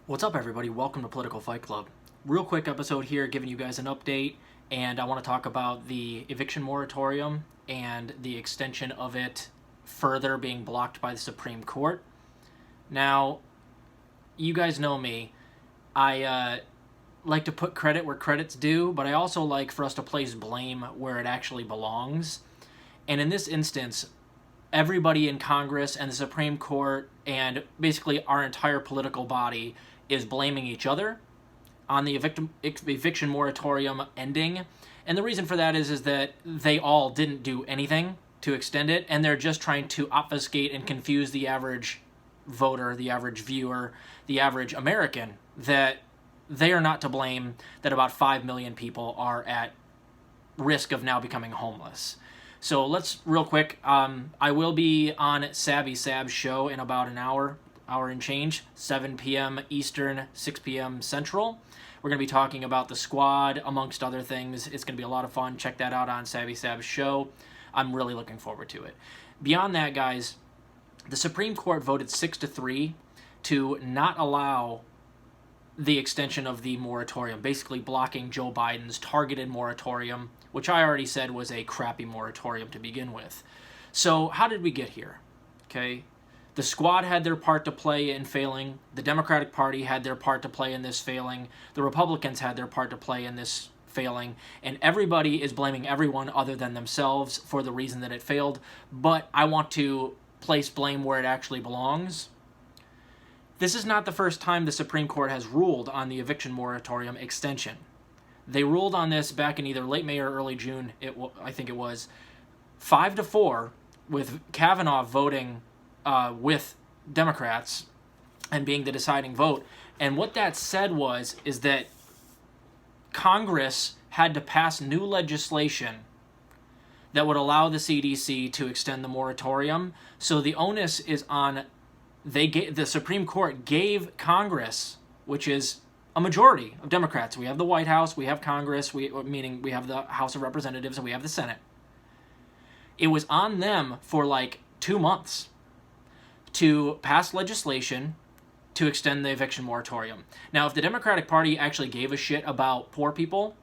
What's up, everybody? Welcome to Political Fight Club. Real quick episode here giving you guys an update, and I want to talk about the eviction moratorium and the extension of it further being blocked by the Supreme Court. Now, you guys know me. I like to put credit where credit's due, but I also like for us to place blame where it actually belongs. And in this instance, everybody in Congress and the Supreme Court and basically our entire political body is blaming each other on the eviction moratorium ending. And the reason for that is that they all didn't do anything to extend it, and they're just trying to obfuscate and confuse the average voter, the average viewer, the average American, that they are not to blame, that about 5 million people are at risk of now becoming homeless. So let's, real quick, I will be on Sabby Sab's show in about an hour and change, 7 p.m. Eastern, 6 p.m. Central. We're going to be talking about the squad, amongst other things. It's going to be a lot of fun. Check that out on Sabby Sab's show. I'm really looking forward to it. Beyond that, guys, the Supreme Court voted 6-3 to not allow the extension of the moratorium, basically blocking Joe Biden's targeted moratorium, which I already said was a crappy moratorium to begin with. So how did we get here? Okay, the squad had their part to play in failing. The Democratic Party had their part to play in this failing. The Republicans had their part to play in this failing. And everybody is blaming everyone other than themselves for the reason that it failed. But I want to place blame where it actually belongs. This is not the first time the Supreme Court has ruled on the eviction moratorium extension. They ruled on this back in either late May or early June, I think it was, 5-4, with Kavanaugh voting with Democrats and being the deciding vote. And what that said is that Congress had to pass new legislation that would allow the CDC to extend the moratorium. So the onus is on, the Supreme Court gave Congress, which is a majority of Democrats. We have the White House, we have Congress, meaning we have the House of Representatives, and we have the Senate. It was on them for like 2 months to pass legislation to extend the eviction moratorium. Now, if the Democratic Party actually gave a shit about poor people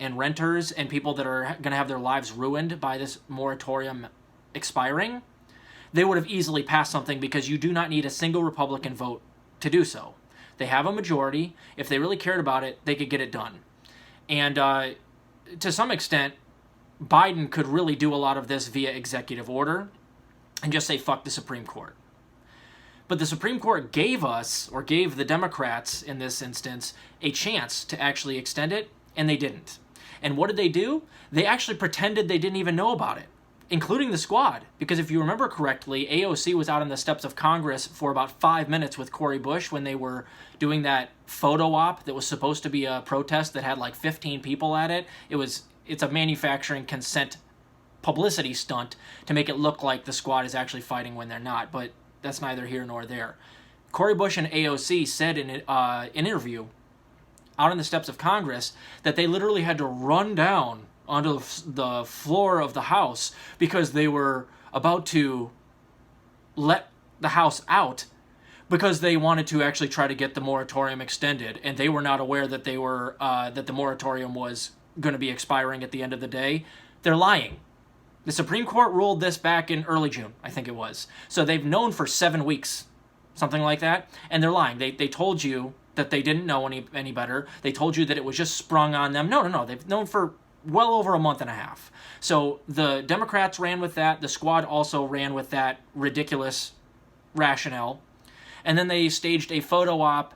and renters and people that are going to have their lives ruined by this moratorium expiring, they would have easily passed something, because you do not need a single Republican vote to do so. They have a majority. If they really cared about it, they could get it done. And to some extent, Biden could really do a lot of this via executive order and just say, fuck the Supreme Court. But the Supreme Court gave the Democrats in this instance, a chance to actually extend it, and they didn't. And what did they do? They actually pretended they didn't even know about it, including the squad. Because if you remember correctly, AOC was out on the steps of Congress for about 5 minutes with Cori Bush when they were doing that photo op that was supposed to be a protest that had like 15 people at it. It's a manufacturing consent publicity stunt to make it look like the squad is actually fighting when they're not, but that's neither here nor there. Cori Bush and AOC said in an interview out on the steps of Congress that they literally had to run down onto the floor of the House because they were about to let the House out because they wanted to actually try to get the moratorium extended, and they were not aware that that the moratorium was going to be expiring at the end of the day. They're lying. The Supreme Court ruled this back in early June, I think it was. So they've known for 7 weeks, something like that, and they're lying. They told you that they didn't know any better. They told you that it was just sprung on them. No. They've known for well over a month and a half. So the Democrats ran with that. The squad also ran with that ridiculous rationale. And then they staged a photo op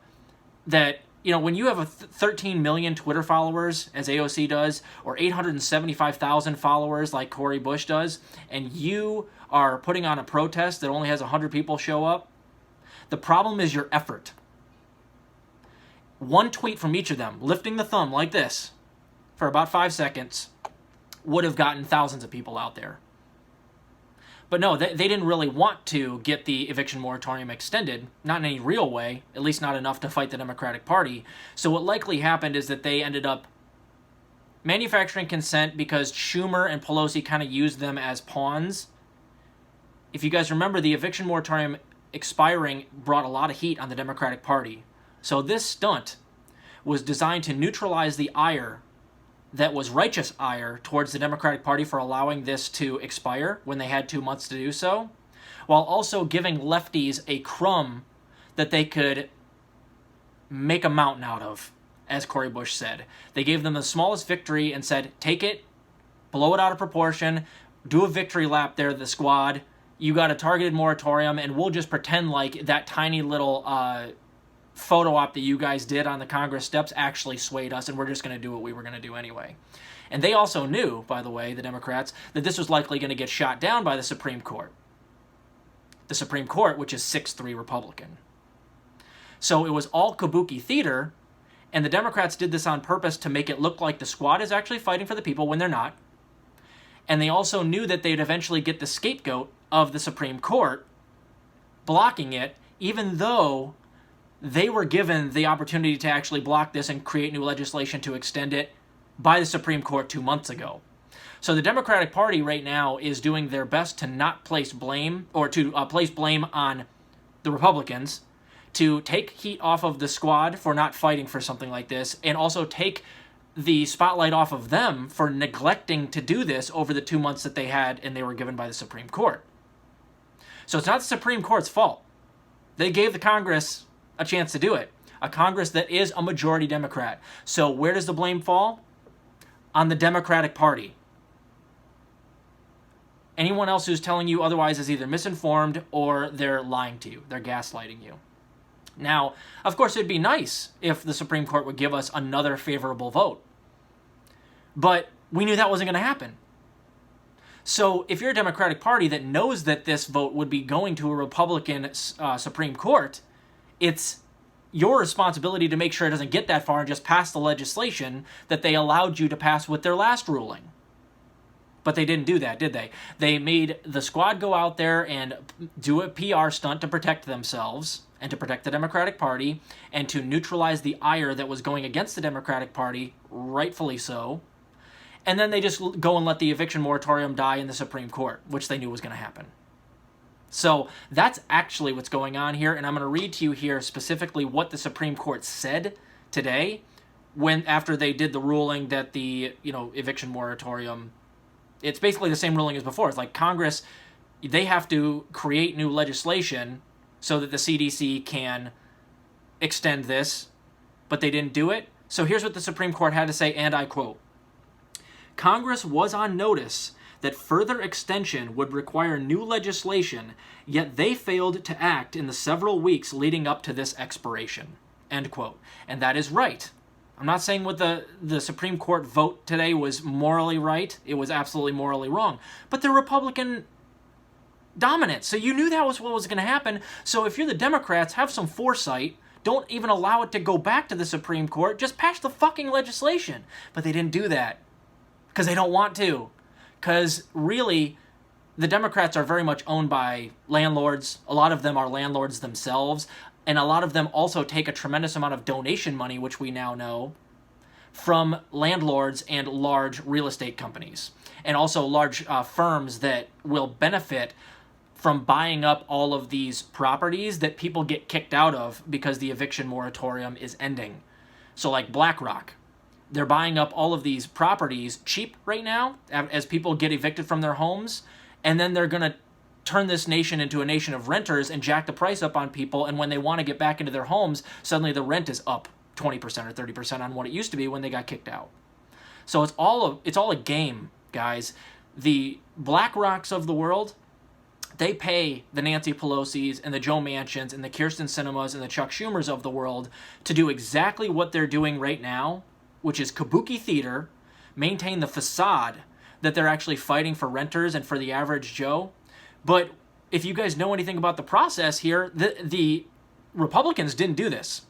that, when you have 13 million Twitter followers, as AOC does, or 875,000 followers like Cori Bush does, and you are putting on a protest that only has 100 people show up, the problem is your effort. One tweet from each of them, lifting the thumb like this, for about 5 seconds, would have gotten thousands of people out there. But no, they didn't really want to get the eviction moratorium extended, not in any real way, at least not enough to fight the Democratic Party. So what likely happened is that they ended up manufacturing consent because Schumer and Pelosi kind of used them as pawns. If you guys remember, the eviction moratorium expiring brought a lot of heat on the Democratic Party. So this stunt was designed to neutralize the ire that was righteous ire towards the Democratic Party for allowing this to expire when they had 2 months to do so, while also giving lefties a crumb that they could make a mountain out of, as Cori Bush said. They gave them the smallest victory and said, take it, blow it out of proportion, do a victory lap there, the squad. You got a targeted moratorium, and we'll just pretend like that tiny little photo op that you guys did on the Congress steps actually swayed us, and we're just going to do what we were going to do anyway. And they also knew, by the way, the Democrats, that this was likely going to get shot down by the Supreme Court. The Supreme Court, which is 6-3 Republican. So it was all kabuki theater, and the Democrats did this on purpose to make it look like the squad is actually fighting for the people when they're not. And they also knew that they'd eventually get the scapegoat of the Supreme Court blocking it, even though they were given the opportunity to actually block this and create new legislation to extend it by the Supreme Court 2 months ago. So the Democratic Party right now is doing their best to not place blame, or to place blame on the Republicans, to take heat off of the squad for not fighting for something like this, and also take the spotlight off of them for neglecting to do this over the 2 months that they had and they were given by the Supreme Court. So it's not the Supreme Court's fault. They gave the Congress a chance to do it. A Congress that is a majority Democrat. So where does the blame fall? On the Democratic Party. Anyone else who's telling you otherwise is either misinformed or they're lying to you. They're gaslighting you. Now, of course, it'd be nice if the Supreme Court would give us another favorable vote. But we knew that wasn't going to happen. So if you're a Democratic Party that knows that this vote would be going to a Republican Supreme Court, it's your responsibility to make sure it doesn't get that far and just pass the legislation that they allowed you to pass with their last ruling. But they didn't do that, did they? They made the squad go out there and do a PR stunt to protect themselves and to protect the Democratic Party and to neutralize the ire that was going against the Democratic Party, rightfully so. And then they just go and let the eviction moratorium die in the Supreme Court, which they knew was going to happen. So that's actually what's going on here, and I'm going to read to you here specifically what the Supreme Court said today after they did the ruling that the eviction moratorium, it's basically the same ruling as before. It's like Congress, they have to create new legislation so that the CDC can extend this, but they didn't do it. So here's what the Supreme Court had to say, and I quote, Congress was on notice that further extension would require new legislation, yet they failed to act in the several weeks leading up to this expiration. End quote. And that is right. I'm not saying what the Supreme Court vote today was morally right. It was absolutely morally wrong. But they're Republican dominant, so you knew that was what was going to happen. So if you're the Democrats, have some foresight. Don't even allow it to go back to the Supreme Court. Just pass the fucking legislation. But they didn't do that because they don't want to. Because really, the Democrats are very much owned by landlords. A lot of them are landlords themselves. And a lot of them also take a tremendous amount of donation money, which we now know, from landlords and large real estate companies. And also large firms that will benefit from buying up all of these properties that people get kicked out of because the eviction moratorium is ending. So like BlackRock. They're buying up all of these properties cheap right now as people get evicted from their homes, and then they're going to turn this nation into a nation of renters and jack the price up on people, and when they want to get back into their homes, suddenly the rent is up 20% or 30% on what it used to be when they got kicked out. So it's all a game, guys. The BlackRocks of the world, they pay the Nancy Pelosi's and the Joe Manchins and the Kirsten Sinemas and the Chuck Schumers of the world to do exactly what they're doing right now, which is kabuki theater, maintain the facade that they're actually fighting for renters and for the average Joe. But if you guys know anything about the process here, the Republicans didn't do this.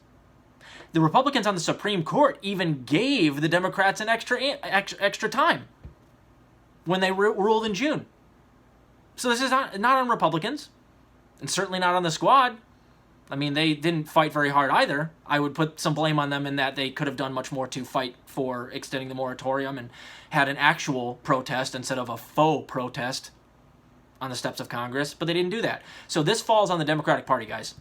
The Republicans on the Supreme Court even gave the Democrats an extra time when they ruled in June. So this is not on Republicans, and certainly not on the squad. I mean, they didn't fight very hard either. I would put some blame on them in that they could have done much more to fight for extending the moratorium and had an actual protest instead of a faux protest on the steps of Congress, but they didn't do that. So this falls on the Democratic Party, guys.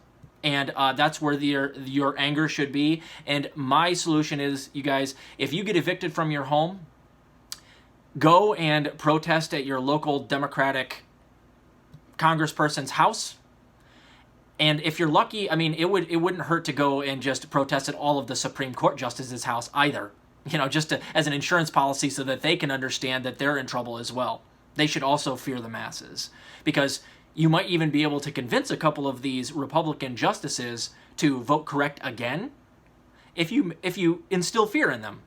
And that's where your anger should be. And my solution is, you guys, if you get evicted from your home, go and protest at your local Democratic congressperson's house. And if you're lucky, I mean, it wouldn't hurt to go and just protest at all of the Supreme Court justices' house either. You know, just as an insurance policy so that they can understand that they're in trouble as well. They should also fear the masses, because you might even be able to convince a couple of these Republican justices to vote correct again if you instill fear in them.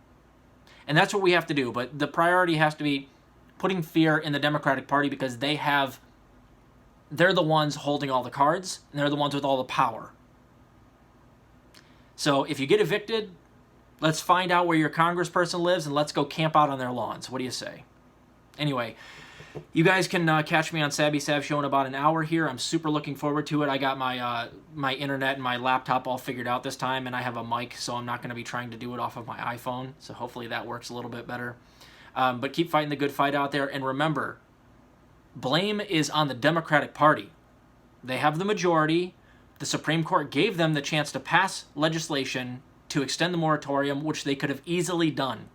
And that's what we have to do. But the priority has to be putting fear in the Democratic Party, because they're the ones holding all the cards, and they're the ones with all the power. So if you get evicted, let's find out where your congressperson lives and let's go camp out on their lawns. What do you say? Anyway, you guys can catch me on Sabby Sav Show in about an hour here. I'm super looking forward to it. I got my internet and my laptop all figured out this time, and I have a mic, so I'm not going to be trying to do it off of my iPhone. So hopefully that works a little bit better. But keep fighting the good fight out there. And remember, blame is on the Democratic Party. They have the majority. The Supreme Court gave them the chance to pass legislation to extend the moratorium, which they could have easily done.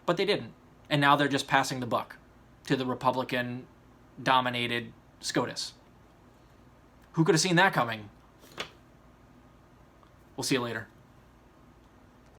But they didn't. And now they're just passing the buck to the Republican-dominated SCOTUS. Who could have seen that coming? We'll see you later.